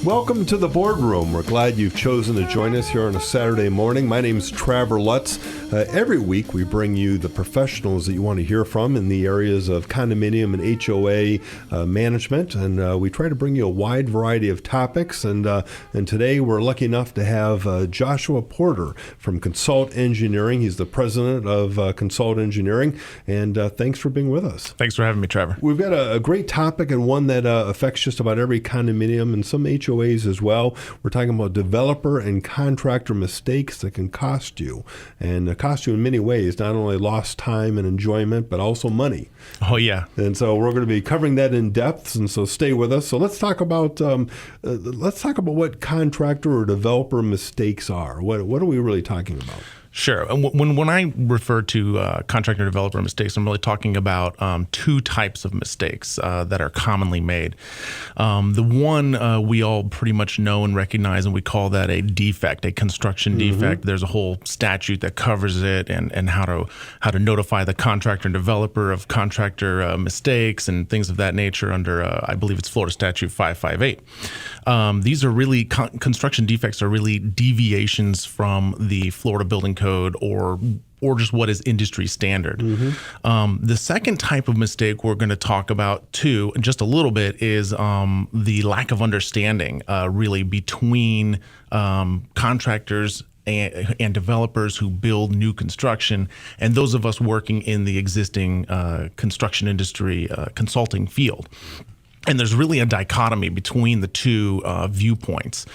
Welcome to the boardroom. We're glad you've chosen to join us here on a Saturday morning. My name's Trevor Lutz. Every week we bring you the professionals that you want to hear from in the areas of condominium and HOA management, and we try to bring you a wide variety of topics. And today we're lucky enough to have Joshua Porter from Consult Engineering. He's the president of Consult Engineering, and thanks for being with us. Thanks for having me, Trevor. We've got a great topic and one that affects just about every condominium and some HOAs as well. We're talking about developer and contractor mistakes that can cost you, and cost you in many ways, not only lost time and enjoyment, but also money. Oh, yeah. And so we're going to be covering that in depth, and so stay with us. So let's talk about what contractor or developer mistakes are. What are we really talking about? Sure. When I refer to contractor developer mistakes, I'm really talking about two types of mistakes that are commonly made. The one we all pretty much know and recognize, and we call that a defect, a construction defect. There's a whole statute that covers it, and how to notify the contractor and developer of contractor mistakes and things of that nature under, I believe it's Florida Statute 558. These are really, construction defects are really deviations from the Florida Building Code or just what is industry standard. The second type of mistake we're going to talk about too, just a little bit, is the lack of understanding really between contractors and developers who build new construction and those of us working in the existing construction industry consulting field. And there's really a dichotomy between the two viewpoints.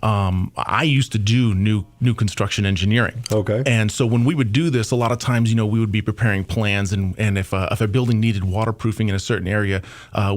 I used to do new construction engineering. Okay. And so when we would do this, a lot of times, we would be preparing plans, and if a building needed waterproofing in a certain area,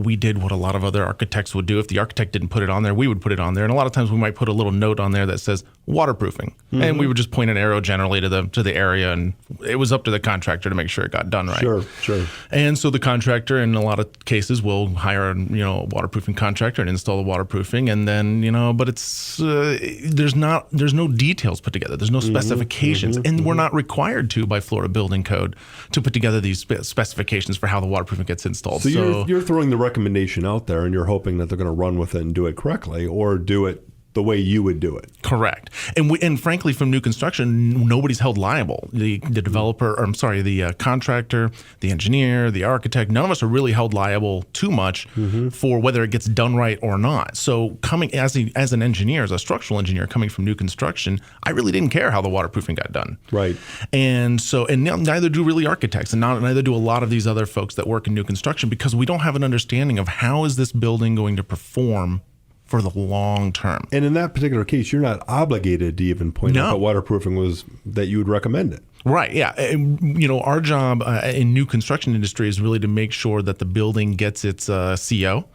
we did what a lot of other architects would do. If the architect didn't put it on there, we would put it on there. And a lot of times we might put a little note on there that says waterproofing, and we would just point an arrow generally to the area, and it was up to the contractor to make sure it got done right. Sure. And so the contractor, in a lot of cases, will hire a waterproofing contractor and install the waterproofing, and then but it's there's no details put together. There's no specifications, and we're not required to by Florida Building Code to put together these specifications for how the waterproofing gets installed. So you're throwing the recommendation out there, and you're hoping that they're going to run with it and do it correctly, or do it the way you would do it. Correct. And frankly, from new construction, nobody's held liable. The developer, or I'm sorry, the contractor, the engineer, the architect, none of us are really held liable too much for whether it gets done right or not. So coming as an engineer, as a structural engineer coming from new construction, I really didn't care how the waterproofing got done. Right. And neither do really architects, and neither do a lot of these other folks that work in new construction, because we don't have an understanding of how is this building going to perform for the long term. And in that particular case, you're not obligated to even point out that waterproofing was that you would recommend it. Right. Yeah. Our job in new construction industry is really to make sure that the building gets its CO,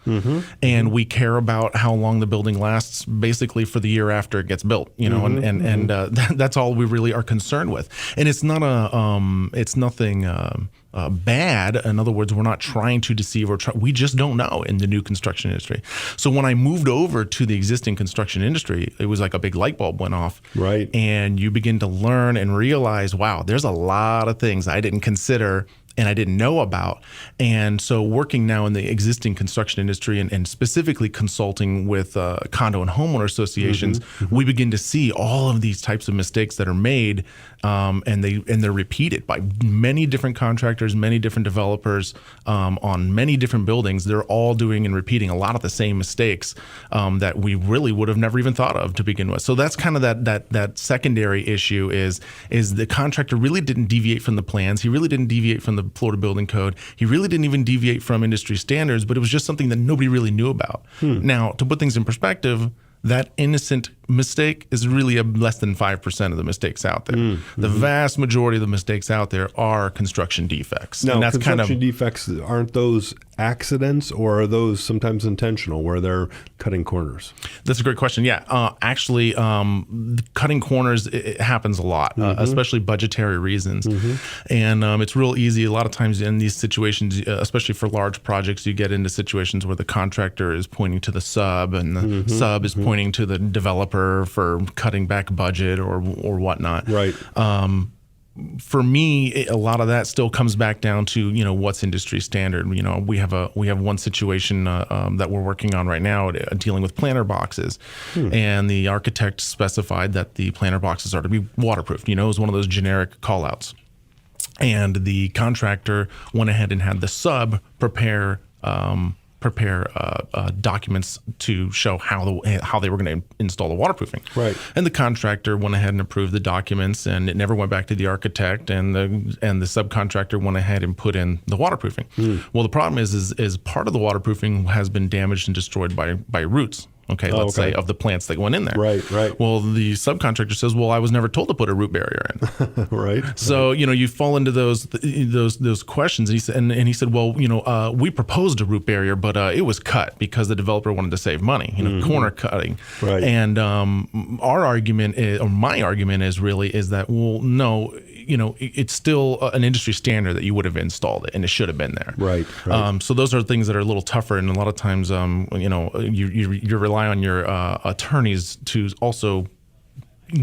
and we care about how long the building lasts, basically for the year after it gets built. And that's all we really are concerned with. And it's not it's nothing bad. In other words, we're not trying to deceive we just don't know in the new construction industry. So when I moved over to the existing construction industry, it was like a big light bulb went off. Right. And you begin to learn and realize, wow, there's a lot of things I didn't consider and I didn't know about. And so working now in the existing construction industry and specifically consulting with condo and homeowner associations, we begin to see all of these types of mistakes that are made, and they're repeated by many different contractors, many different developers on many different buildings. They're all doing and repeating a lot of the same mistakes that we really would have never even thought of to begin with. So that's kind of that secondary issue is the contractor really didn't deviate from the plans. He really didn't deviate from the Florida Building Code. He really didn't even deviate from industry standards, but it was just something that nobody really knew about. Now, to put things in perspective, that innocent mistake is really less than 5% of the mistakes out there. The vast majority of the mistakes out there are construction defects. Now, and that's construction defects, aren't those accidents, or are those sometimes intentional where they're cutting corners? That's a great question. Yeah, actually, cutting corners, it happens a lot, especially budgetary reasons. And it's real easy. A lot of times in these situations, especially for large projects, you get into situations where the contractor is pointing to the sub, and the sub is pointing to the developer for cutting back budget or whatnot. Right. for me, a lot of that still comes back down to, what's industry standard. We have one situation that we're working on right now dealing with planter boxes, and the architect specified that the planter boxes are to be waterproof. It was one of those generic call outs, and the contractor went ahead and had the sub prepare documents to show how they were going to install the waterproofing. Right. And the contractor went ahead and approved the documents, and it never went back to the architect. And the subcontractor went ahead and put in the waterproofing. Well, the problem is part of the waterproofing has been damaged and destroyed by roots. Let's say of the plants that went in there. Right. Well, the subcontractor says, "Well, I was never told to put a root barrier in." Right. So you fall into those questions, and he said, "Well, we proposed a root barrier, but it was cut because the developer wanted to save money. Corner cutting." Right. And our argument or my argument is that, well, no. It's still an industry standard that you would have installed it, and it should have been there. Right. So those are things that are a little tougher, and a lot of times, you rely on your attorneys to also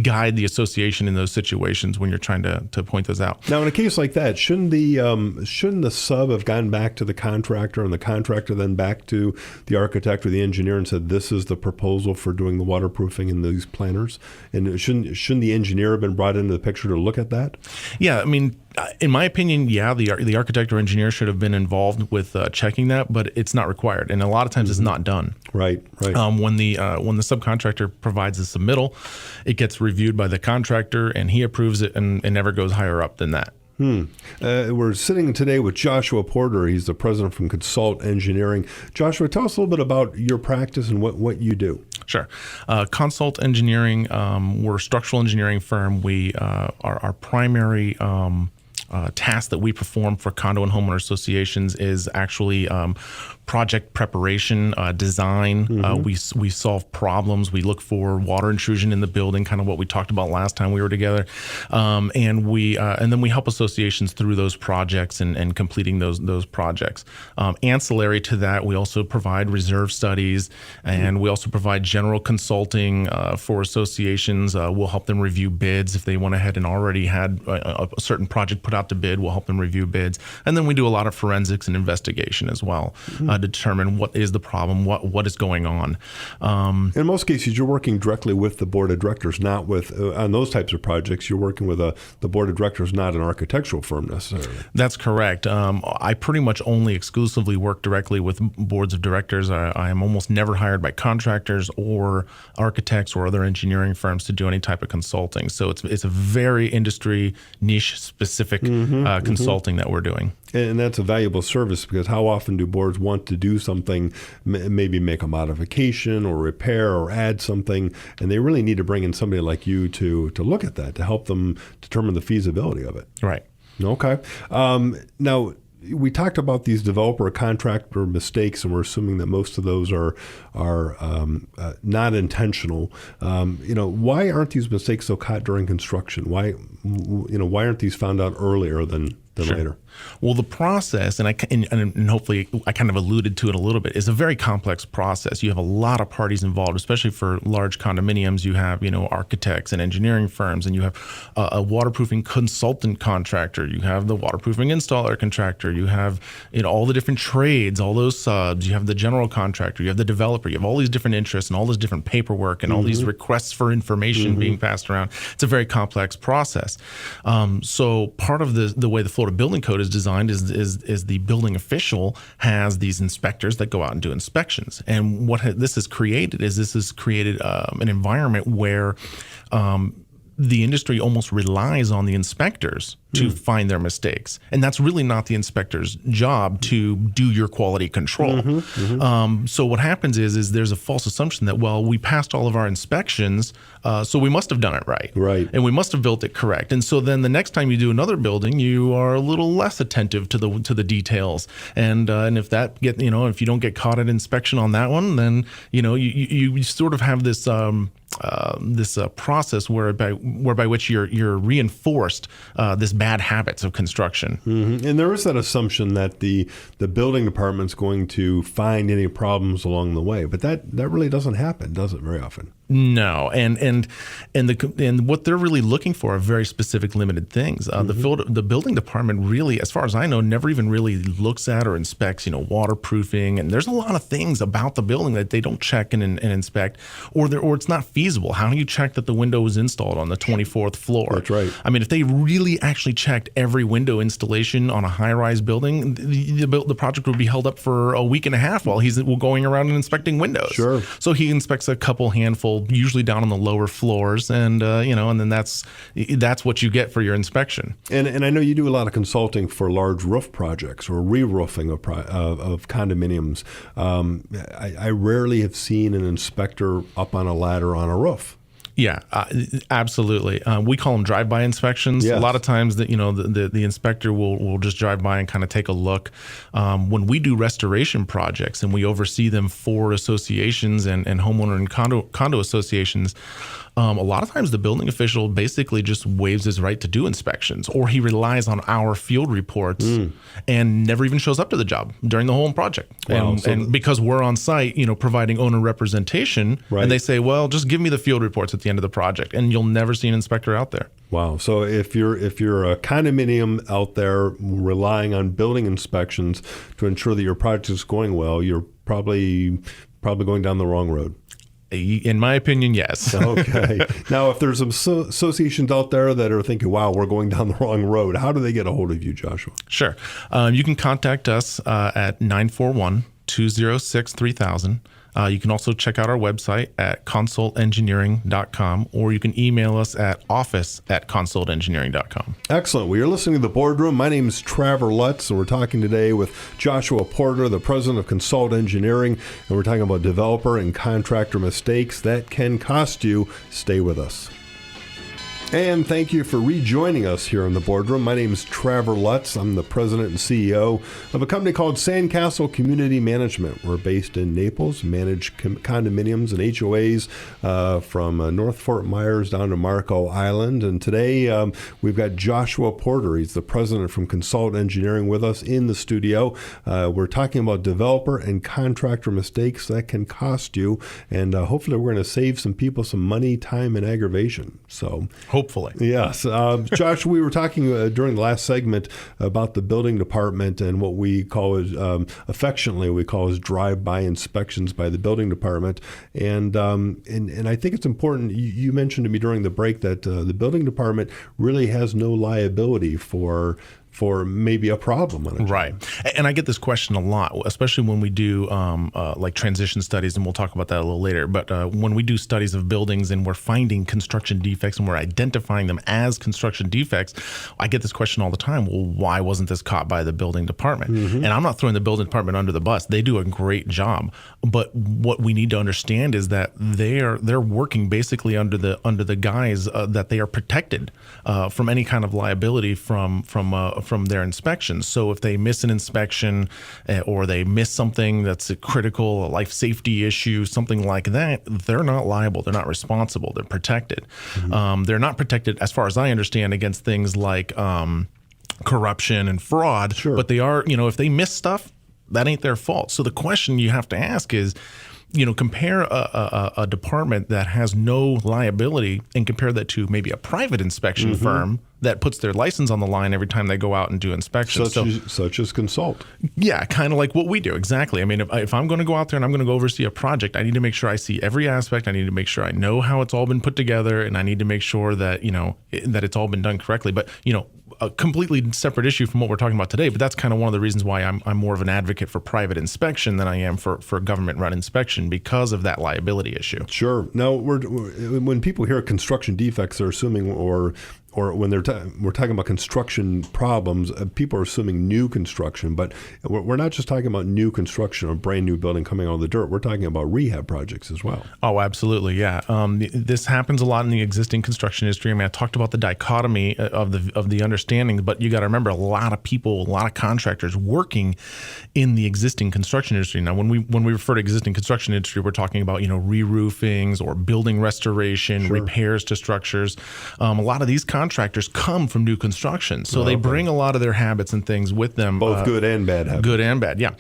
guide the association in those situations when you're trying to point those out. Now, in a case like that, shouldn't the sub have gone back to the contractor, and the contractor then back to the architect or the engineer and said, "This is the proposal for doing the waterproofing in these planters"? And shouldn't the engineer have been brought into the picture to look at that? Yeah, I mean, in my opinion, the architect or engineer should have been involved with checking that, but it's not required, and a lot of times it's not done. Right. When the subcontractor provides the submittal, it gets reviewed by the contractor, and he approves it, and it never goes higher up than that. We're sitting today with Joshua Porter. He's the president from Consult Engineering. Joshua, tell us a little bit about your practice and what you do. Sure. Consult Engineering, we're a structural engineering firm. We our primary task that we perform for condo and homeowner associations is actually project preparation, design. We solve problems. We look for water intrusion in the building, kind of what we talked about last time we were together, and then we help associations through those projects and completing those projects. Ancillary to that, we also provide reserve studies, and we also provide general consulting for associations. We'll help them review bids if they went ahead and already had a certain project put out to bid. We'll help them review bids, and then we do a lot of forensics and investigation as well. Determine what is the problem, what is going on. In most cases, you're working directly with the board of directors, not with on those types of projects. You're working with the board of directors, not an architectural firm necessarily. That's correct. I pretty much only exclusively work directly with boards of directors. I am almost never hired by contractors or architects or other engineering firms to do any type of consulting. So it's a very industry niche specific consulting that we're doing. And that's a valuable service, because how often do boards want to do something, maybe make a modification or repair or add something, and they really need to bring in somebody like you to look at that, to help them determine the feasibility of it. Right. Okay. Now, we talked about these developer or contractor mistakes, and we're assuming that most of those are not intentional. Why aren't these mistakes so caught during construction? Why aren't these found out earlier than later? Well, the process, and hopefully I kind of alluded to it a little bit, is a very complex process. You have a lot of parties involved, especially for large condominiums. You have, architects and engineering firms, and you have a waterproofing consultant contractor. You have the waterproofing installer contractor. You have, all the different trades, all those subs. You have the general contractor. You have the developer. You have all these different interests and all this different paperwork and all these requests for information being passed around. It's a very complex process. So part of the way the Florida Building Code is designed is the building official has these inspectors that go out and do inspections. And what this has created an environment where the industry almost relies on the inspectors to find their mistakes. And that's really not the inspector's job to do your quality control. So what happens is there's a false assumption that, well, we passed all of our inspections, so we must have done it right. Right. And we must have built it correct. And so then the next time you do another building, you are a little less attentive to the details. And if if you don't get caught at inspection on that one, then you sort of have this process whereby which you're reinforced this bad habits of construction. Mm-hmm. And there is that assumption that the building department's going to find any problems along the way, but that really doesn't happen, does it, very often? No, and what they're really looking for are very specific, limited things. The building department really, as far as I know, never even really looks at or inspects, waterproofing. And there's a lot of things about the building that they don't check and inspect, or it's not feasible. How do you check that the window was installed on the 24th floor? That's right. I mean, if they really actually checked every window installation on a high-rise building, the project would be held up for a week and a half while he's going around and inspecting windows. Sure. So he inspects a handful, usually down on the lower floors, and and then that's what you get for your inspection. And I know you do a lot of consulting for large roof projects or re-roofing of condominiums. I rarely have seen an inspector up on a ladder on a roof. Yeah, absolutely. We call them drive-by inspections. Yes. A lot of times that the inspector will just drive by and kind of take a look. When we do restoration projects and we oversee them for associations and homeowner and condo associations, a lot of times the building official basically just waives his right to do inspections, or he relies on our field reports and never even shows up to the job during the whole project. Wow. And because we're on site, providing owner representation, right. And they say, well, just give me the field reports at the end of the project, and you'll never see an inspector out there. Wow. So if you're a condominium out there relying on building inspections to ensure that your project is going well, you're probably going down the wrong road. In my opinion, yes. Okay. Now, if there's some associations out there that are thinking, wow, we're going down the wrong road, how do they get a hold of you, Joshua? Sure. You can contact us at 941-206-3000. You can also check out our website at consultengineering.com, or you can email us at office@consultengineering.com. Excellent. We are listening to The Boardroom. My name is Traver Lutz, and we're talking today with Joshua Porter, the president of Consult Engineering, and we're talking about developer and contractor mistakes that can cost you. Stay with us. And thank you for rejoining us here in The Boardroom. My name is Traver Lutz. I'm the president and CEO of a company called Sandcastle Community Management. We're based in Naples, manage condominiums and HOAs from North Fort Myers down to Marco Island. And today we've got Joshua Porter. He's the president from Consult Engineering with us in the studio. We're talking about developer and contractor mistakes that can cost you. And hopefully we're going to save some people some money, time, and aggravation. So hopefully. Yes. Josh, we were talking during the last segment about the building department and what we call affectionately we call as drive-by inspections by the building department. And I think it's important, you mentioned to me during the break that the building department really has no liability for maybe a problem on it. Right. And I get this question a lot, especially when we do like transition studies, and we'll talk about that a little later. But when we do studies of buildings and we're finding construction defects and we're identifying them as construction defects, I get this question all the time. Well, why wasn't this caught by the building department? Mm-hmm. And I'm not throwing the building department under the bus. They do a great job. But what we need to understand is that they're working basically under the guise that they are protected from any kind of liability from their inspections. So if they miss an inspection or they miss something that's critical, a life safety issue, something like that, they're not liable. They're not responsible. They're protected. Mm-hmm. They're not protected, as far as I understand, against things like corruption and fraud. Sure. But they are, if they miss stuff, that ain't their fault. So the question you have to ask is, compare a department that has no liability and compare that to maybe a private inspection mm-hmm. firm that puts their license on the line every time they go out and do inspections. Such as Consult. Yeah, kind of like what we do. Exactly. I mean, if I'm going to go out there and I'm going to go oversee a project, I need to make sure I see every aspect. I need to make sure I know how it's all been put together, and I need to make sure that, that it's all been done correctly. But, a completely separate issue from what we're talking about today, but that's kind of one of the reasons why I'm more of an advocate for private inspection than I am for government-run inspection, because of that liability issue. Sure. Now, when people hear construction defects, they're assuming or or when we're talking about construction problems, people are assuming new construction, but we're not just talking about new construction, a brand new building coming out of the dirt. We're talking about rehab projects as well. Oh, absolutely, yeah. This happens a lot in the existing construction industry. I mean, I talked about the dichotomy of the understanding, but you got to remember, a lot of people, a lot of contractors working in the existing construction industry. Now, when we refer to existing construction industry, we're talking about re-roofings or building restoration, repairs to structures. A lot of these contractors come from new construction, so they bring a lot of their habits and things with them. Both good and bad habits. Good and bad, yeah.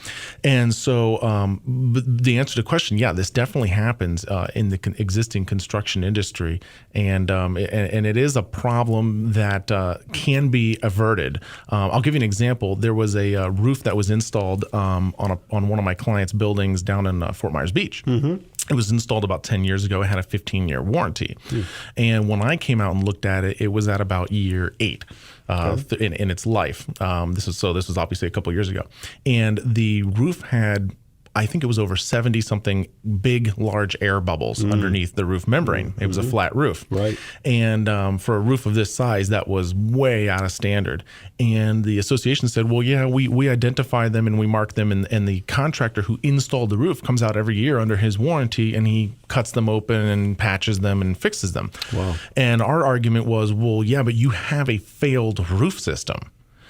And so the answer to the question, yeah, this definitely happens in the existing construction industry, and it is a problem that can be averted. I'll give you an example. There was a roof that was installed on one of my clients' buildings down in Fort Myers Beach. Mm-hmm. It was installed about 10 years ago. It had a 15-year warranty. And when I came out and looked at it, it was at about year 8 in its life. This was obviously a couple years ago. And the roof had, I think it was over 70-something big, large air bubbles underneath the roof membrane. It was a flat roof. Right. And for a roof of this size, that was way out of standard. And the association said, well, yeah, we identify them and we mark them. And the contractor who installed the roof comes out every year under his warranty, and he cuts them open and patches them and fixes them. Wow. And our argument was, well, yeah, but you have a failed roof system.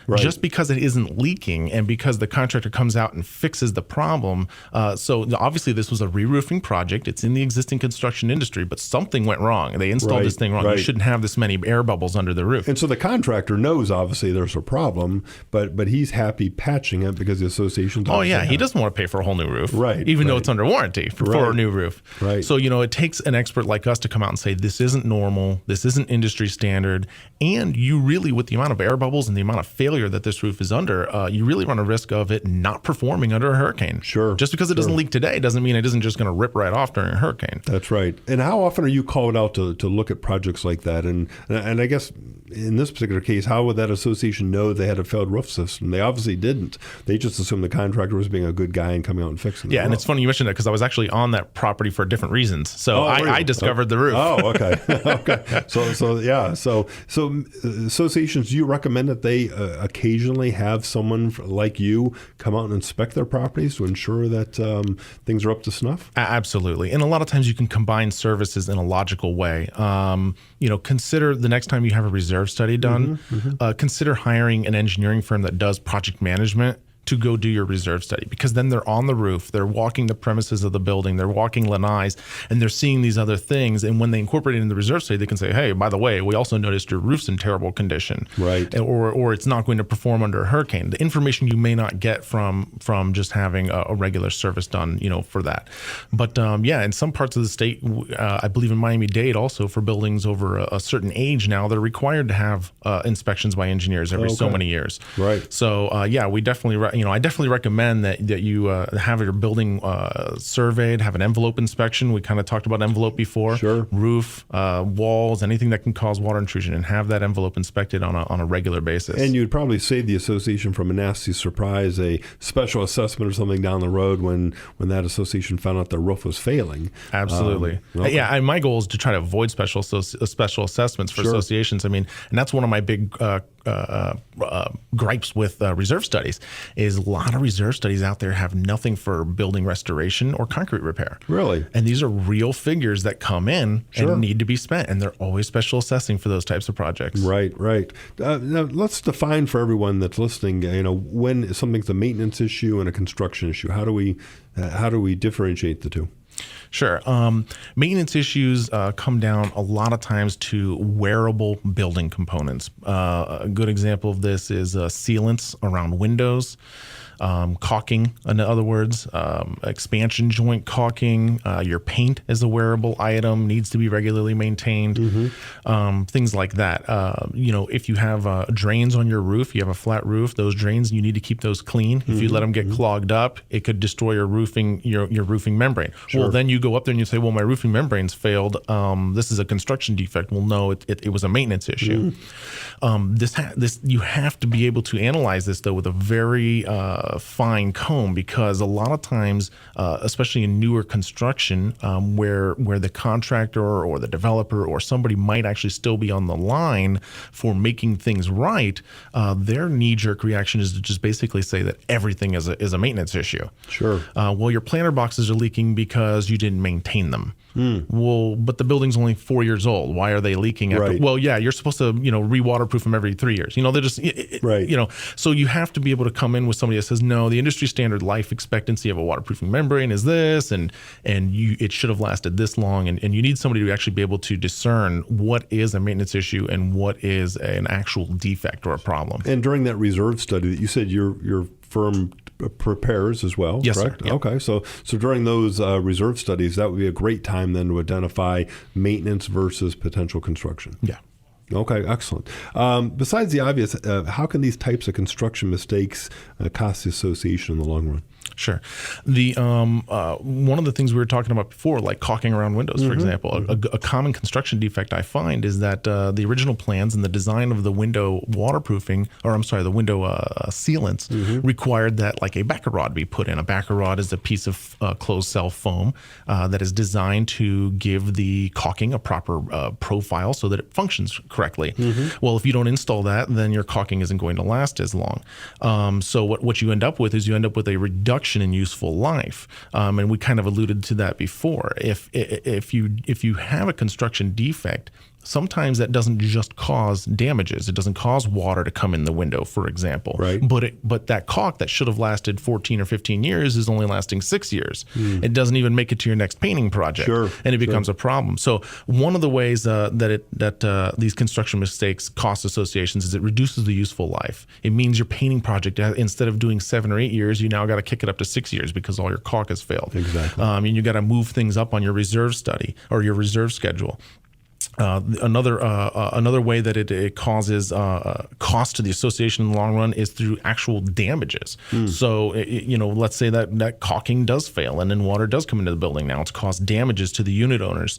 Right. Just because it isn't leaking and because the contractor comes out and fixes the problem. So obviously this was a re-roofing project. It's in the existing construction industry, but something went wrong. They installed this thing wrong. You shouldn't have this many air bubbles under the roof. And so the contractor knows obviously there's a problem, but he's happy patching it because the association. Oh yeah, he doesn't want to pay for a whole new roof, right? Even though it's under warranty for a new roof, right? So it takes an expert like us to come out and say this isn't normal, this isn't industry standard, and you really, with the amount of air bubbles and the amount of failure that this roof is under, you really run a risk of it not performing under a hurricane. Sure. Just because it doesn't leak today doesn't mean it isn't just going to rip right off during a hurricane. That's right. And how often are you called out to look at projects like that? And I guess in this particular case, how would that association know they had a failed roof system? They obviously didn't. They just assumed the contractor was being a good guy and coming out and fixing it. Yeah, and it's funny you mentioned that because I was actually on that property for different reasons. So really? I discovered the roof. Oh, okay. Okay. So associations, do you recommend that they occasionally have someone like you come out and inspect their properties to ensure that things are up to snuff? Absolutely. And a lot of times you can combine services in a logical way. Consider the next time you have a reserve study done, consider hiring an engineering firm that does project management to go do your reserve study, because then they're on the roof, they're walking the premises of the building, they're walking lanais, and they're seeing these other things. And when they incorporate it in the reserve study, they can say, hey, by the way, we also noticed your roof's in terrible condition. Right. Or it's not going to perform under a hurricane. The information you may not get from just having a regular service done, for that. But in some parts of the state, I believe in Miami-Dade also, for buildings over a certain age now, they're required to have inspections by engineers every so many years. Right. So we definitely I definitely recommend that you have your building surveyed, have an envelope inspection. We kind of talked about envelope before. Sure. Roof, walls, anything that can cause water intrusion, and have that envelope inspected on a regular basis. And you'd probably save the association from a nasty surprise, a special assessment or something down the road when that association found out the roof was failing. Absolutely. Yeah, my goal is to try to avoid special assessments for associations. I mean, and that's one of my big gripes with reserve studies is a lot of reserve studies out there have nothing for building restoration or concrete repair. Really? And these are real figures that come in and need to be spent, and they're always special assessing for those types of projects. Right. Now let's define for everyone that's listening, when something's a maintenance issue and a construction issue. How do we differentiate the two? Sure. Maintenance issues come down a lot of times to wearable building components. A good example of this is sealants around windows, caulking, in other words, expansion joint caulking. Your paint is a wearable item, needs to be regularly maintained, things like that. If you have drains on your roof, you have a flat roof, those drains, you need to keep those clean. If you let them get clogged up, it could destroy your roofing membrane. Well, then you go up there and you say, well, my roofing membrane's failed. This is a construction defect. Well, no, it was a maintenance issue. You have to be able to analyze this, though, with a very fine comb, because a lot of times, especially in newer construction, where the contractor or the developer or somebody might actually still be on the line for making things right, their knee-jerk reaction is to just basically say that everything is a maintenance issue. Sure. Well, your planter boxes are leaking because you didn't maintain them. Well, but the building's only 4 years old. Why are they leaking? After? Right. Well, yeah, you're supposed to, re-waterproof them every 3 years. They're just, Right. So you have to be able to come in with somebody that says, no, the industry standard life expectancy of a waterproofing membrane is this, and it should have lasted this long. And you need somebody to actually be able to discern what is a maintenance issue and what is an actual defect or a problem. And during that reserve study that you said your firm prepares as well, yes, correct? Sir. Yeah. Okay, so during those reserve studies, that would be a great time then to identify maintenance versus potential construction. Yeah. Okay, excellent. Besides the obvious, how can these types of construction mistakes cost the association in the long run? Sure. The one of the things we were talking about before, like caulking around windows, for example, a common construction defect I find is that the original plans and the design of the window waterproofing, the window sealants required that like a backer rod be put in. A backer rod is a piece of closed cell foam that is designed to give the caulking a proper profile so that it functions correctly. Well, if you don't install that, then your caulking isn't going to last as long. So what you end up with is a reduction in useful life, and we kind of alluded to that before. If you have a construction defect, sometimes that doesn't just cause damages. It doesn't cause water to come in the window, for example. Right. But that caulk that should have lasted 14 or 15 years is only lasting 6 years. It doesn't even make it to your next painting project, and it becomes a problem. So one of the ways that these construction mistakes cost associations is it reduces the useful life. It means your painting project, instead of doing 7 or 8 years, you now got to kick it up to 6 years because all your caulk has failed. Exactly. And you got to move things up on your reserve study or your reserve schedule. Another way that it causes cost to the association in the long run is through actual damages. So, let's say that caulking does fail and then water does come into the building. Now it's caused damages to the unit owners.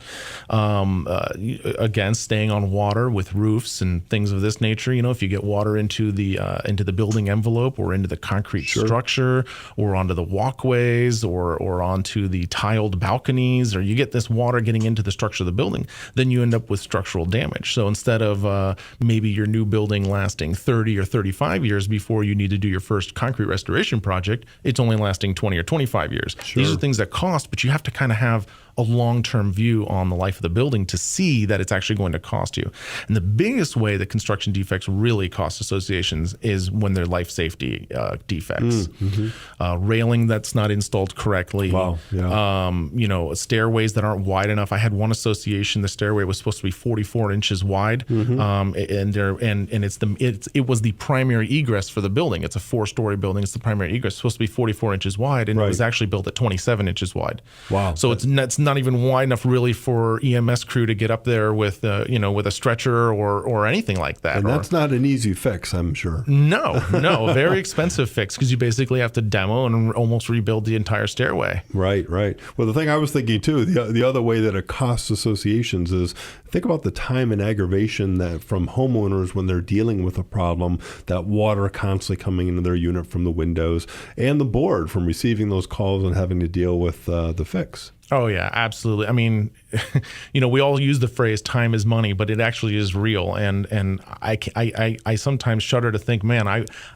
Again, staying on water with roofs and things of this nature. If you get water into the building envelope or into the concrete structure or onto the walkways or onto the tiled balconies, or you get this water getting into the structure of the building, then you end up with structural damage. So instead of maybe your new building lasting 30 or 35 years before you need to do your first concrete restoration project, it's only lasting 20 or 25 years. These are things that cost, but you have to kind of have a long-term view on the life of the building to see that it's actually going to cost you. And the biggest way that construction defects really cost associations is when they're life safety defects. Railing that's not installed correctly. Wow. Yeah. Stairways that aren't wide enough. I had one association, the stairway was supposed to be 44 inches wide, and it was the primary egress for the building. It's a 4-story building. It's the primary egress. It's supposed to be 44 inches wide, and it was actually built at 27 inches wide. Wow. So it's not even wide enough really for EMS crew to get up there with with a stretcher or anything like that. And that's not an easy fix, I'm sure. No, a very expensive fix, because you basically have to demo and almost rebuild the entire stairway. Right. Well, the thing I was thinking too, the other way that it costs associations is, think about the time and aggravation that from homeowners when they're dealing with a problem, that water constantly coming into their unit from the windows, and the board from receiving those calls and having to deal with the fix. Oh, yeah, absolutely. I mean, we all use the phrase time is money, but it actually is real. And I sometimes shudder to think, man,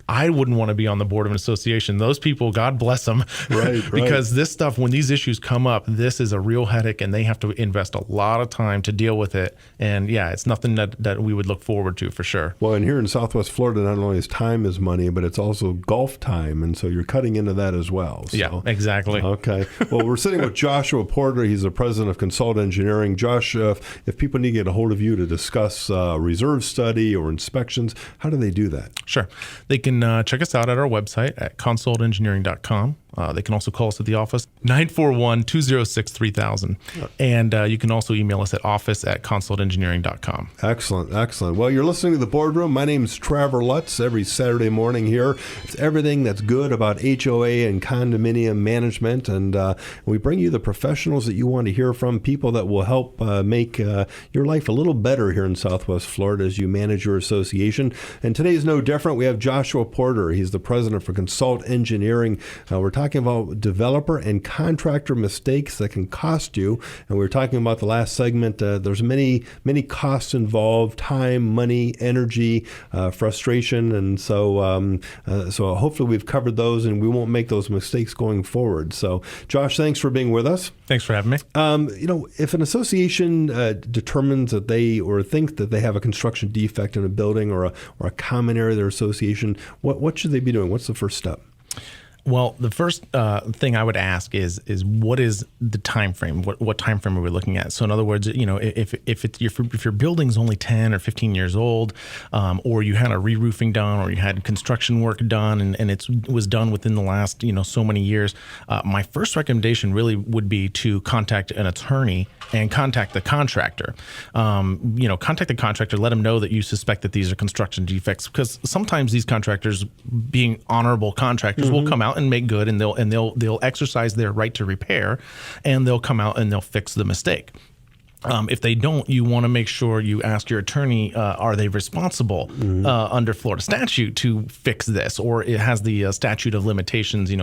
I wouldn't want to be on the board of an association. Those people, God bless them. Right. Because this stuff, when these issues come up, this is a real headache, and they have to invest a lot of time to deal with it. And yeah, it's nothing that we would look forward to for sure. Well, and here in Southwest Florida, not only is time is money, but it's also golf time. And so you're cutting into that as well. So. Yeah, exactly. Okay. Well, we're sitting with Joshua Porter. He's the president of Consult Engineering. Josh, if people need to get a hold of you to discuss reserve study or inspections, how do they do that? Sure. They can check us out at our website at consultengineering.com. They can also call us at the office, 941-206-3000. And you can also email us at office@consultengineering.com. Excellent, excellent. Well, you're listening to The Boardroom. My name's Trevor Lutz. Every Saturday morning here, it's everything that's good about HOA and condominium management. And we bring you the professionals that you want to hear from, people that will help make your life a little better here in Southwest Florida as you manage your association. And today is no different. We have Joshua Porter. He's the president for Consult Engineering. We're talking about developer and contractor mistakes that can cost you. And we were talking about the last segment. There's many costs involved: time, money, energy, frustration. And so hopefully we've covered those and we won't make those mistakes going forward. So Josh, thanks for being with us. Thanks for having me. If an association determines that they or thinks that they have a construction defect in a building or a common area of their association, what should they be doing? What's the first step? Well, the first thing I would ask is what is the time frame? What time frame are we looking at? So, in other words, if your building's only 10 or 15 years old, or you had a re-roofing done, or you had construction work done, and it was done within the last so many years, my first recommendation really would be to contact an attorney and contact the contractor. Contact the contractor, let them know that you suspect that these are construction defects, because sometimes these contractors, being honorable contractors, will come out and make good, and they'll exercise their right to repair, and they'll come out and they'll fix the mistake. If they don't, you want to make sure you ask your attorney, are they responsible under Florida statute to fix this, or it has the statute of limitations,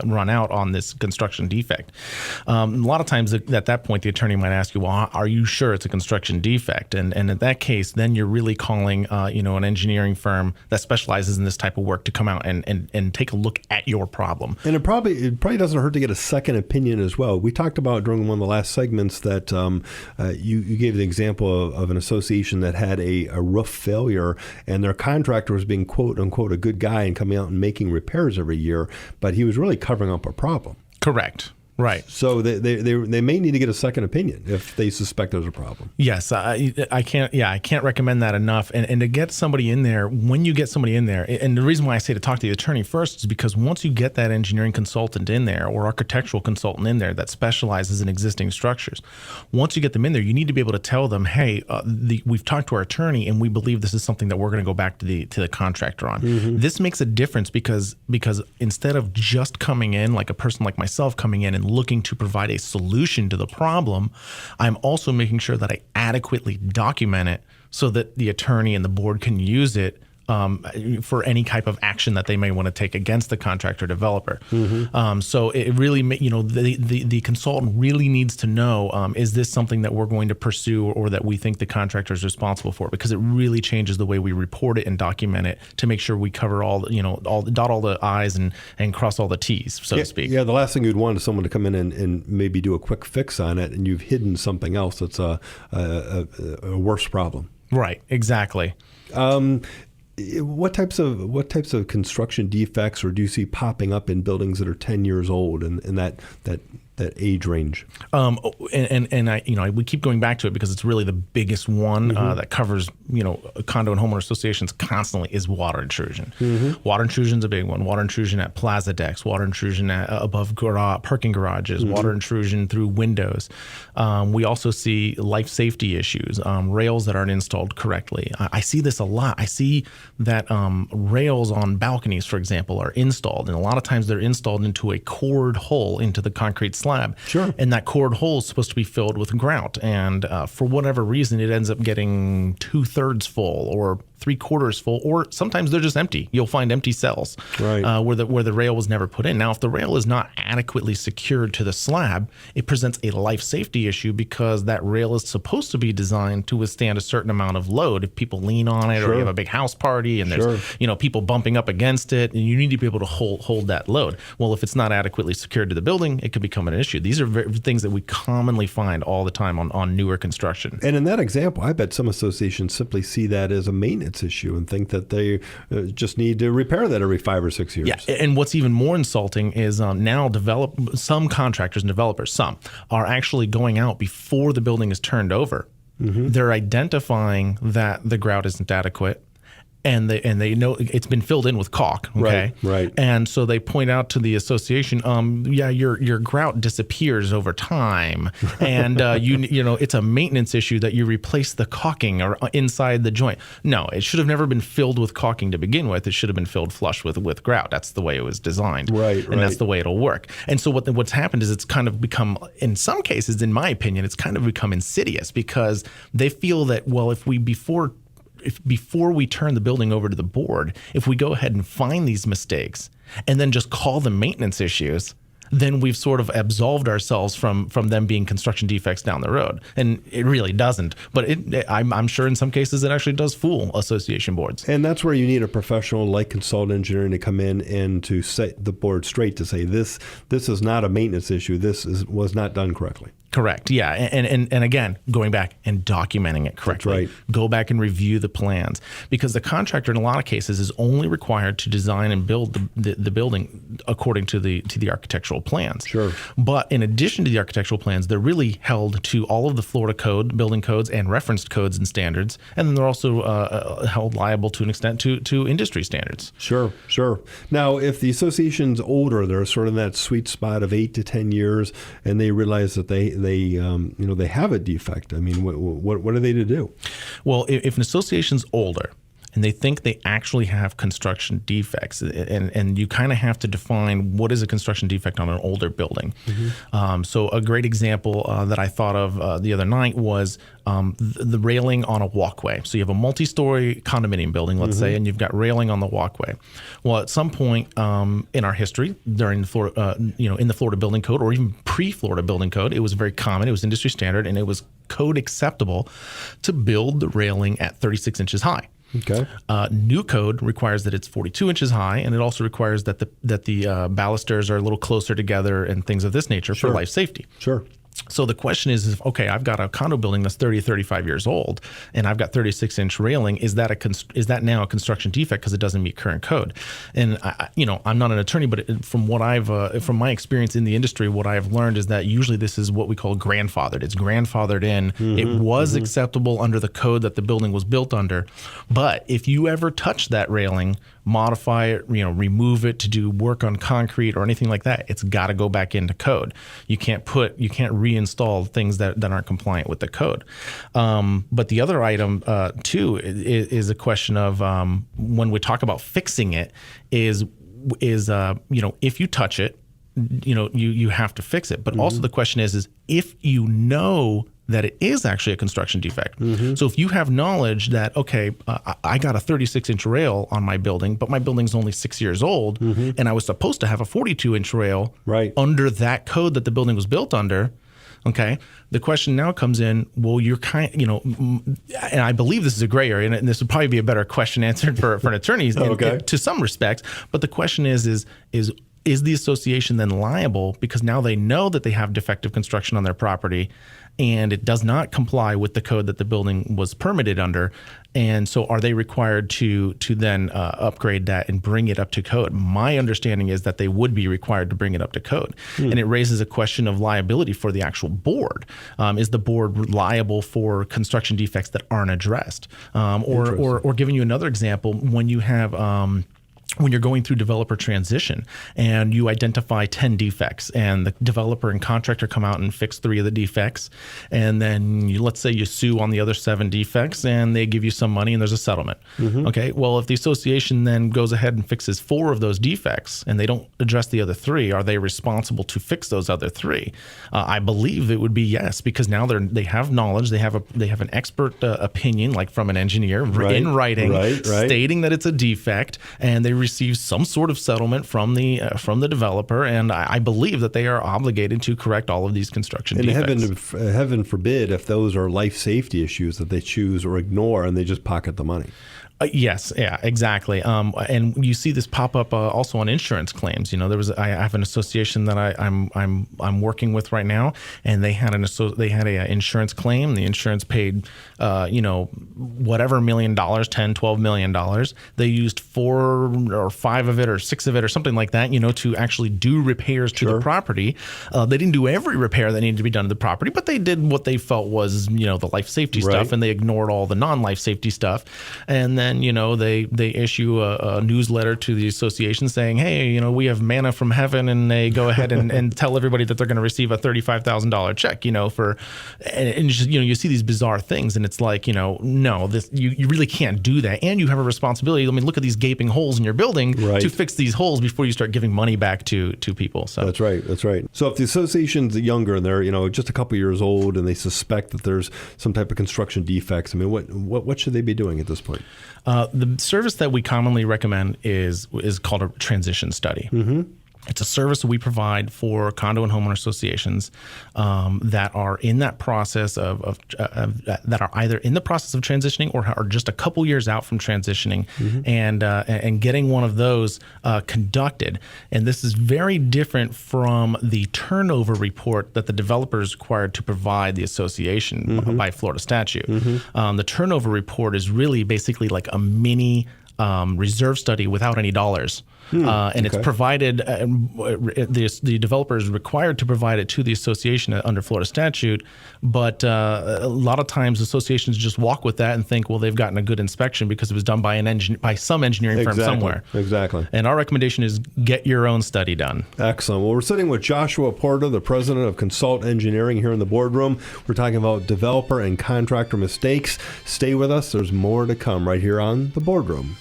run out on this construction defect. A lot of times at that point, the attorney might ask you, well, are you sure it's a construction defect? And in that case, then you're really calling, an engineering firm that specializes in this type of work to come out and take a look at your problem. And it probably doesn't hurt to get a second opinion as well. We talked about during one of the last segments that you gave the example of an association that had a roof failure, and their contractor was being, quote unquote, a good guy and coming out and making repairs every year, but he was really covering up a problem. Correct. Right. So they may need to get a second opinion if they suspect there's a problem. Yes, I can't recommend that enough. And to get somebody in there, when you get somebody in there, and the reason why I say to talk to the attorney first is because once you get that engineering consultant in there or architectural consultant in there that specializes in existing structures, once you get them in there, you need to be able to tell them, hey, we've talked to our attorney and we believe this is something that we're going to go back to the contractor on. This makes a difference because instead of just coming in, like a person like myself coming in and looking to provide a solution to the problem, I'm also making sure that I adequately document it so that the attorney and the board can use it for any type of action that they may want to take against the contractor developer. So it really, the consultant really needs to know, is this something that we're going to pursue or that we think the contractor is responsible for? Because it really changes the way we report it and document it to make sure we cover dot all the I's and cross all the T's, so to speak. Yeah, the last thing you'd want is someone to come in and maybe do a quick fix on it, and you've hidden something else that's a worse problem. Right, exactly. What types of construction defects or do you see popping up in buildings that are 10 years old and that age range? We keep going back to it because it's really the biggest one that covers, condo and homeowner associations constantly is water intrusion. Water intrusion is a big one. Water intrusion at plaza decks, water intrusion above parking garages, water intrusion through windows. We also see life safety issues, rails that aren't installed correctly. I see this a lot. I see that rails on balconies, for example, are installed, and a lot of times they're installed into a cored hole into the concrete slab. Sure. And that cored hole is supposed to be filled with grout. And for whatever reason, it ends up getting 2/3 full or 3/4 full, or sometimes they're just empty. You'll find empty cells right. where the rail was never put in. Now, if the rail is not adequately secured to the slab, it presents a life safety issue because that rail is supposed to be designed to withstand a certain amount of load. If people lean on it sure. or you have a big house party and there's people bumping up against it, and you need to be able to hold that load. Well, if it's not adequately secured to the building, it could become an issue. These are things that we commonly find all the time on newer construction. And in that example, I bet some associations simply see that as a maintenance issue and think that they just need to repair that every 5 or 6 years. Yeah, and what's even more insulting is now some contractors and developers, are actually going out before the building is turned over. They're identifying that the grout isn't adequate, they know it's been filled in with caulk. Okay. Right. And so they point out to the association, your grout disappears over time, and it's a maintenance issue that you replace the caulking or inside the joint. No, it should have never been filled with caulking to begin with. It should have been filled flush with grout. That's the way it was designed. Right. And that's the way it'll work. And so what's happened is it's kind of become, in some cases, in my opinion, it's kind of become insidious because they feel that, well, if before we turn the building over to the board, if we go ahead and find these mistakes and then just call them maintenance issues, then we've sort of absolved ourselves from them being construction defects down the road. And it really doesn't. But I'm sure in some cases it actually does fool association boards. And that's where you need a professional like Consult Engineering to come in and to set the board straight to say, this is not a maintenance issue. Was not done correctly. Correct. Yeah. And again, going back and documenting it correctly. That's right. Go back and review the plans, because the contractor in a lot of cases is only required to design and build the building according to the architectural plans. Sure. But in addition to the architectural plans, they're really held to all of the Florida code, building codes, and referenced codes and standards. And then they're also held liable to an extent to industry standards. Sure. Now, if the association's older, they're sort of in that sweet spot of 8 to 10 years, and they realize that they have a defect. I mean, what are they to do? Well, if an association's older and they think they actually have construction defects, and you kind of have to define what is a construction defect on an older building. Mm-hmm. So a great example that I thought of the other night was the railing on a walkway. So you have a multi-story condominium building, let's say, and you've got railing on the walkway. Well, at some point in our history, during the Florida, in the Florida Building Code, or even pre-Florida Building Code, it was very common. It was industry standard, and it was code acceptable to build the railing at 36 inches high. Okay. New code requires that it's 42 inches high, and it also requires that the balusters are a little closer together and things of this nature for life safety. Sure. So the question is, okay, I've got a condo building that's 30 or 35 years old, and I've got 36-inch railing. Is that now a construction defect because it doesn't meet current code? And I'm not an attorney, but from my experience in the industry, what I've learned is that usually this is what we call grandfathered. It's grandfathered in. Mm-hmm, it was acceptable under the code that the building was built under, but if you ever touch that railing, modify it, remove it to do work on concrete or anything like that, it's got to go back into code. You can't reinstall things that aren't compliant with the code. But the other item too is a question of when we talk about fixing it is if you touch it, you have to fix it. But also the question is if you know that it is actually a construction defect. Mm-hmm. So if you have knowledge that, okay, I got a 36-inch rail on my building, but my building's only 6 years old, and I was supposed to have a 42-inch rail under that code that the building was built under, okay, the question now comes in, well, you're and I believe this is a gray area, and this would probably be a better question answered for an attorney to some respects, but the question is the association then liable because now they know that they have defective construction on their property and it does not comply with the code that the building was permitted under? And so are they required to then upgrade that and bring it up to code? My understanding is that they would be required to bring it up to code. And it raises a question of liability for the actual board. Is the board liable for construction defects that aren't addressed? Or giving you another example, when you have when you're going through developer transition and you identify 10 defects and the developer and contractor come out and fix 3 of the defects, and then let's say you sue on the other 7 defects and they give you some money and there's a settlement. Mm-hmm. Okay, well, if the association then goes ahead and fixes 4 of those defects and they don't address the other 3, are they responsible to fix those other 3? I believe it would be yes, because now they have knowledge, they have an expert opinion, like from an engineer in writing, stating that it's a defect, and they receive some sort of settlement from the developer, and I believe that they are obligated to correct all of these construction defects. And heaven forbid if those are life safety issues that they choose or ignore and they just pocket the money. Yes, yeah, exactly. And you see this pop up also on insurance claims. I have an association that I'm working with right now, and they had a insurance claim. The insurance paid whatever $1 million, $10-12 million. They used 4 or 5 of it or 6 of it or something like that, to actually do repairs to the property. They didn't do every repair that needed to be done to the property, but they did what they felt was the life safety stuff, and they ignored all the non-life safety stuff. And then then, they issue a newsletter to the association saying, hey, we have manna from heaven, and they go ahead and tell everybody that they're going to receive a $35,000 check, you see these bizarre things, and it's like, no, you really can't do that. And you have a responsibility. I mean, look at these gaping holes in your building to fix these holes before you start giving money back to people. So That's right. So if the association's younger and they're, just a couple years old and they suspect that there's some type of construction defects, I mean, what should they be doing at this point? The service that we commonly recommend is called a transition study. Mm-hmm. It's a service that we provide for condo and homeowner associations that are in that process that are either in the process of transitioning or are just a couple years out from transitioning, and getting one of those conducted. And this is very different from the turnover report that the developer is required to provide the association by Florida statute. The turnover report is really basically like a mini reserve study without any dollars. It's provided, the developer is required to provide it to the association under Florida statute, but a lot of times associations just walk with that and think, well, they've gotten a good inspection because it was done by some engineering firm somewhere. Exactly. And our recommendation is get your own study done. Excellent. Well, we're sitting with Joshua Porter, the president of Consult Engineering, here in the boardroom. We're talking about developer and contractor mistakes. Stay with us. There's more to come right here on the boardroom.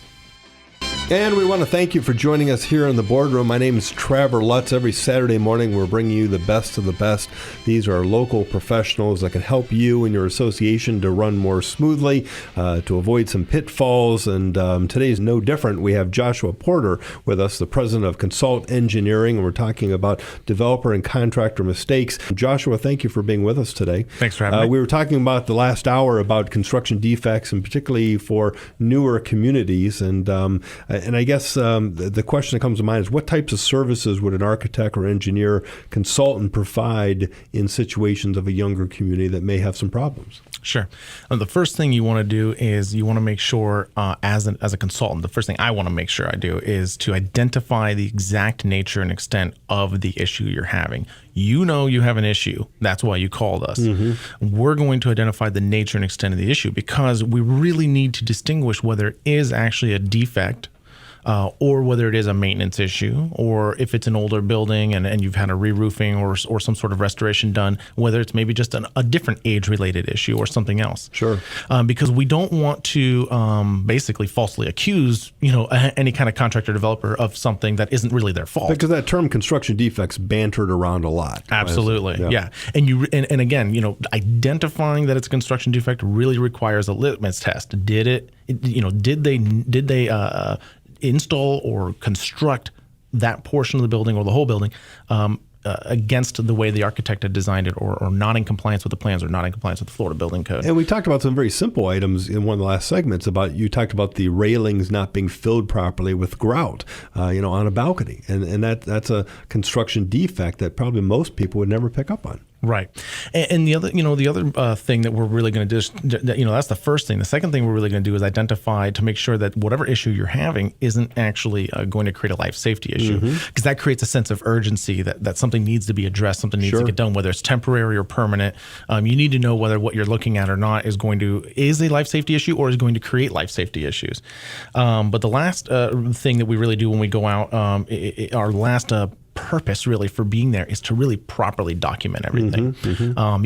And we want to thank you for joining us here in the boardroom. My name is Trevor Lutz. Every Saturday morning, we're bringing you the best of the best. These are local professionals that can help you and your association to run more smoothly, to avoid some pitfalls. And today's no different. We have Joshua Porter with us, the president of Consult Engineering, and we're talking about developer and contractor mistakes. Joshua, thank you for being with us today. Thanks for having me. We were talking about the last hour about construction defects, and particularly for newer communities. And I guess the question that comes to mind is, what types of services would an architect or engineer consultant provide in situations of a younger community that may have some problems? Sure. The first thing you want to do is you want to make sure, as a consultant, the first thing I want to make sure I do is to identify the exact nature and extent of the issue you're having. You have an issue. That's why you called us. We're going to identify the nature and extent of the issue because we really need to distinguish whether it is actually a defect, or whether it is a maintenance issue, or if it's an older building and you've had a re-roofing or some sort of restoration done, whether it's maybe just a different age-related issue or something else. Sure. Because we don't want to basically falsely accuse any kind of contractor developer of something that isn't really their fault. Because that term construction defects bantered around a lot. Absolutely, yeah. And again, identifying that it's a construction defect really requires a litmus test. Did they install or construct that portion of the building or the whole building against the way the architect had designed it, or not in compliance with the plans, or not in compliance with the Florida Building Code. And we talked about some very simple items in one of the last segments. You talked about the railings not being filled properly with grout, on a balcony, and that's a construction defect that probably most people would never pick up on. Right. And the other thing that we're really going to do, that's the first thing. The second thing we're really going to do is identify to make sure that whatever issue you're having isn't actually going to create a life safety issue, because that creates a sense of urgency that something needs to be addressed, something needs to get done, whether it's temporary or permanent. You need to know whether what you're looking at or not is a life safety issue or is going to create life safety issues. But the last thing that we really do when we go out, our last purpose really for being there is to really properly document everything.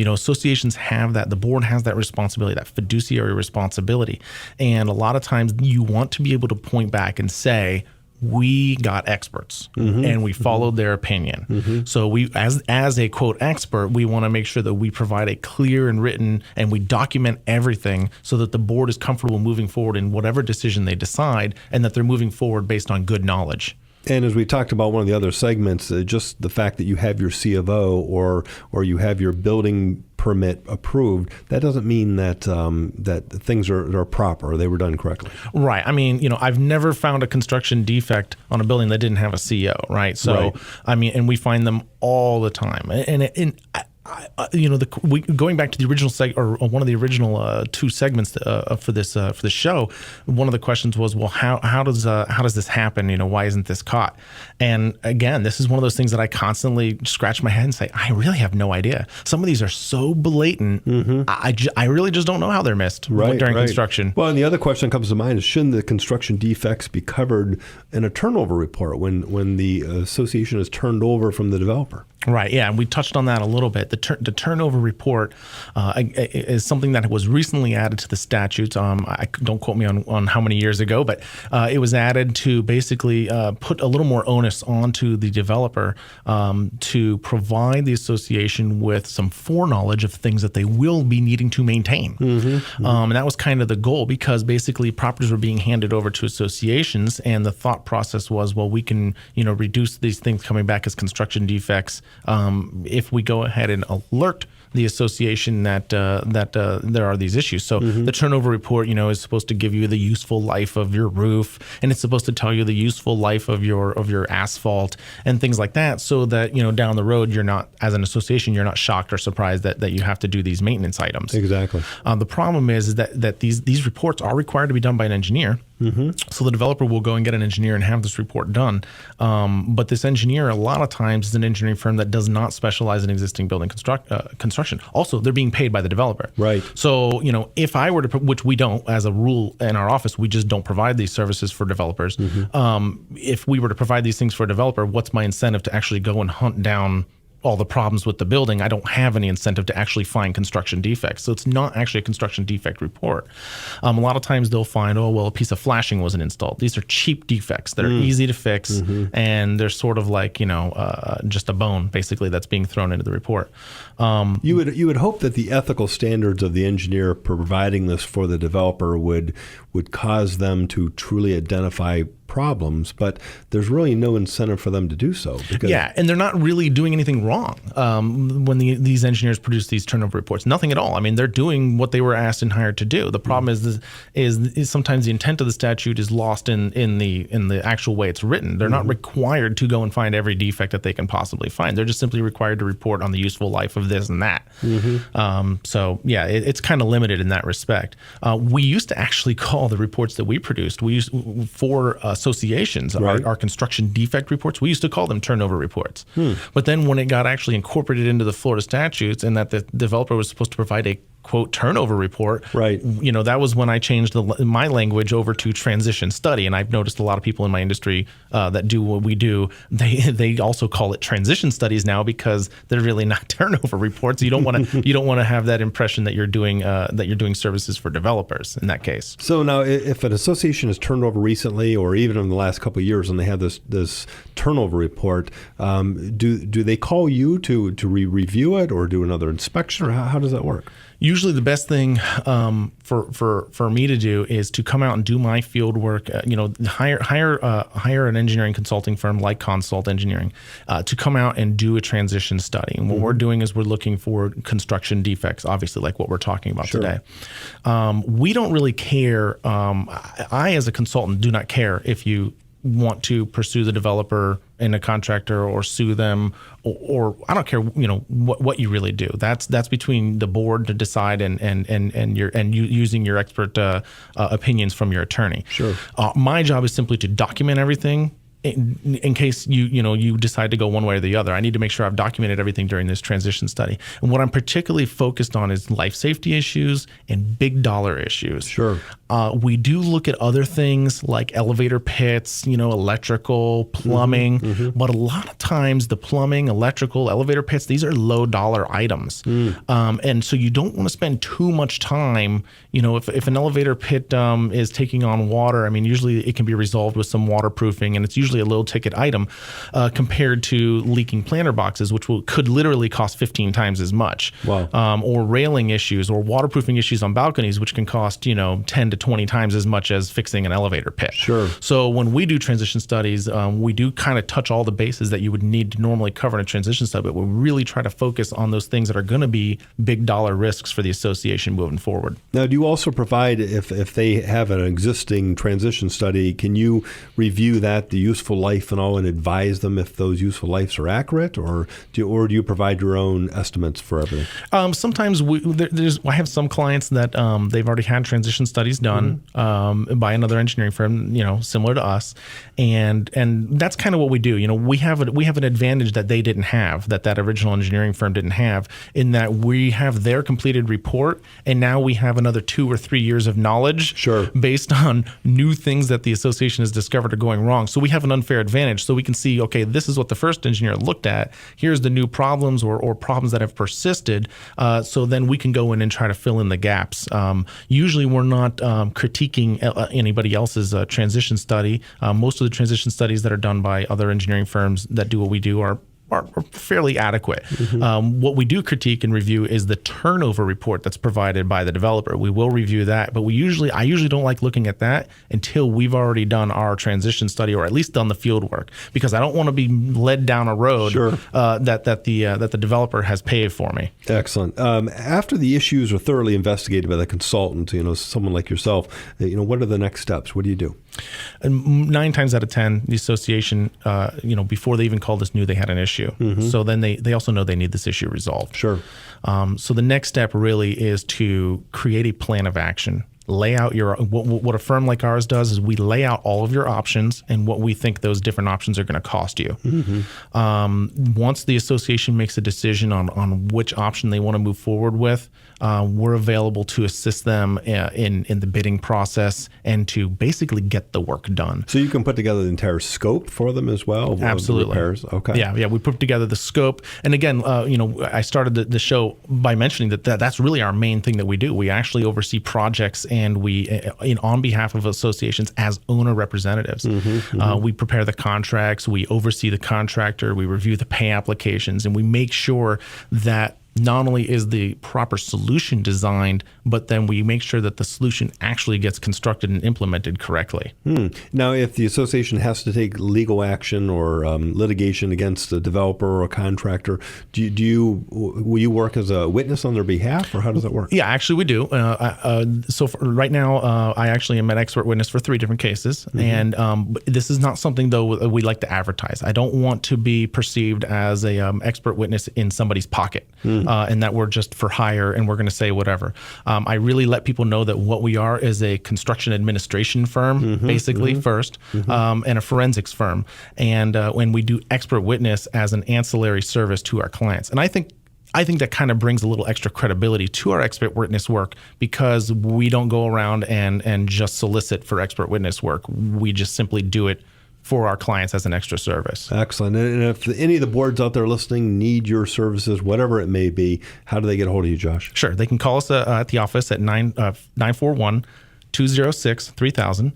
Associations have that, the board has that responsibility, that fiduciary responsibility. And a lot of times you want to be able to point back and say, we got experts and we followed their opinion. So we, as a quote expert, we want to make sure that we provide a clear and written, and we document everything so that the board is comfortable moving forward in whatever decision they decide, and that they're moving forward based on good knowledge. And as we talked about one of the other segments, just the fact that you have your C of O or you have your building permit approved, that doesn't mean that that things are proper or they were done correctly. Right. I mean, I've never found a construction defect on a building that didn't have a CO, right? So, and we find them all the time. And Going back to the original or one of the original two segments for this show, one of the questions was, well, how does this happen? Why isn't this caught? And again, this is one of those things that I constantly scratch my head and say, I really have no idea. Some of these are so blatant. Mm-hmm. I really just don't know how they're missed during construction. Well, and the other question that comes to mind is, shouldn't the construction defects be covered in a turnover report when the association is turned over from the developer? Right. Yeah, and we touched on that a little bit. The turnover report is something that was recently added to the statutes. Don't quote me on how many years ago, but it was added to basically put a little more onus onto the developer to provide the association with some foreknowledge of things that they will be needing to maintain. Mm-hmm. And that was kind of the goal, because basically properties were being handed over to associations, and the thought process was, well, we can reduce these things coming back as construction defects if we go ahead and alert the association that there are these issues. So the turnover report, is supposed to give you the useful life of your roof, and it's supposed to tell you the useful life of your asphalt and things like that, so that down the road, you're not, as an association, you're not shocked or surprised that you have to do these maintenance items. Exactly. The problem is that these reports are required to be done by an engineer. Mm-hmm. So the developer will go and get an engineer and have this report done. But this engineer, a lot of times, is an engineering firm that does not specialize in existing building construction. Also, they're being paid by the developer. Right. So, if I were to, which we don't, as a rule in our office, we just don't provide these services for developers. Mm-hmm. If we were to provide these things for a developer, what's my incentive to actually go and hunt down all the problems with the building? I don't have any incentive to actually find construction defects. So it's not actually a construction defect report. A lot of times they'll find, a piece of flashing wasn't installed. These are cheap defects that are easy to fix, and they're sort of like, just a bone, basically, that's being thrown into the report. You would hope that the ethical standards of the engineer providing this for the developer would cause them to truly identify problems, but there's really no incentive for them to do so. And they're not really doing anything wrong when these engineers produce these turnover reports. Nothing at all. I mean, they're doing what they were asked and hired to do. The problem is sometimes the intent of the statute is lost in the actual way it's written. They're not required to go and find every defect that they can possibly find. They're just simply required to report on the useful life of this and that. It's kind of limited in that respect. We used to actually call the reports that we produced, for associations, our construction defect reports, we used to call them turnover reports. But then when it got actually incorporated into the Florida statutes, and that the developer was supposed to provide a quote turnover report, that was when I changed my language over to transition study. And I've noticed a lot of people in my industry that do what we do, they also call it transition studies now, because they're really not turnover reports. You don't want to have that impression that you're doing services for developers in that case. So now, if an association has turned over recently, or even in the last couple of years, and they have this turnover report, do they call you to review it, or do another inspection, or how does that work? Usually the best thing for me to do is to come out and do my field work, hire an engineering consulting firm like Consult Engineering to come out and do a transition study. And what we're doing is we're looking for construction defects, obviously, like what we're talking about today. We don't really care. I, as a consultant, do not care if you want to pursue the developer and a contractor, or sue them, or I don't care, what you really do. That's between the board to decide, and you using your expert opinions from your attorney. Sure. My job is simply to document everything. In case you decide to go one way or the other, I need to make sure I've documented everything during this transition study. And what I'm particularly focused on is life safety issues and big dollar issues. Sure. We do look at other things like elevator pits, electrical, plumbing, but a lot of times the plumbing, electrical, elevator pits, these are low dollar items. And so you don't want to spend too much time, if an elevator pit is taking on water, I mean, usually it can be resolved with some waterproofing, and it's usually a low ticket item compared to leaking planter boxes, which could literally cost 15 times as much. Wow. Or railing issues or waterproofing issues on balconies, which can cost, $10,000 to 20 times as much as fixing an elevator pit. Sure. So when we do transition studies, we do kind of touch all the bases that you would need to normally cover in a transition study, but we really try to focus on those things that are going to be big dollar risks for the association moving forward. Now, do you also provide, if they have an existing transition study, can you review that, the useful life and all, and advise them if those useful lives are accurate, or do you provide your own estimates for everything? Sometimes I have some clients that they've already had transition studies done by another engineering firm, similar to us, and that's kind of what we do. We have an advantage that they didn't have, that original engineering firm didn't have, in that we have their completed report, and now we have another 2 or 3 years of knowledge based on new things that the association has discovered are going wrong. So we have an unfair advantage. So we can see, okay, this is what the first engineer looked at. Here's the new problems or problems that have persisted. So then we can go in and try to fill in the gaps. Usually we're not critiquing anybody else's transition study. Most of the transition studies that are done by other engineering firms that do what we do are fairly adequate. What we do critique and review is the turnover report that's provided by the developer. We will review that, but I usually don't like looking at that until we've already done our transition study, or at least done the field work, because I don't want to be led down a road that the developer has paved for me. Excellent. After the issues are thoroughly investigated by the consultant, someone like yourself, what are the next steps? What do you do? And 9 times out of 10, the association, before they even called us, knew they had an issue. So then they also know they need this issue resolved. Sure. So the next step really is to create a plan of action. Lay out what a firm like ours does is we lay out all of your options and what we think those different options are going to cost you. Once the association makes a decision on which option they want to move forward with, we're available to assist them in the bidding process and to basically get the work done. So you can put together the entire scope for them as well? Absolutely. Repairs? Okay. Yeah. We put together the scope. And again, I started the show by mentioning that's really our main thing that we do. We actually oversee projects, and we, on behalf of associations as owner representatives, we prepare the contracts, we oversee the contractor, we review the pay applications, and we make sure that not only is the proper solution designed, but then we make sure that the solution actually gets constructed and implemented correctly. Now, if the association has to take legal action or litigation against a developer or a contractor, will you work as a witness on their behalf, or how does that work? Yeah, actually we do. So right now, I actually am an expert witness for 3 different cases, and this is not something, though, we like to advertise. I don't want to be perceived as a expert witness in somebody's pocket. And that we're just for hire and we're going to say whatever. I really let people know that what we are is a construction administration firm, basically, first, and a forensics firm. And when we do expert witness as an ancillary service to our clients. And I think that kind of brings a little extra credibility to our expert witness work, because we don't go around and just solicit for expert witness work. We just simply do it for our clients as an extra service. Excellent. And if any of the boards out there listening need your services, whatever it may be, how do they get a hold of you, Josh? Sure. They can call us at the office at 941-206-3000.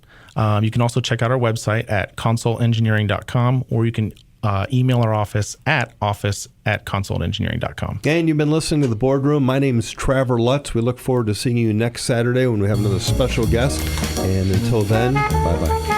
You can also check out our website at consultengineering.com, or you can email our office at consultengineering.com. And you've been listening to The Boardroom. My name is Traver Lutz. We look forward to seeing you next Saturday when we have another special guest. And until then, bye-bye.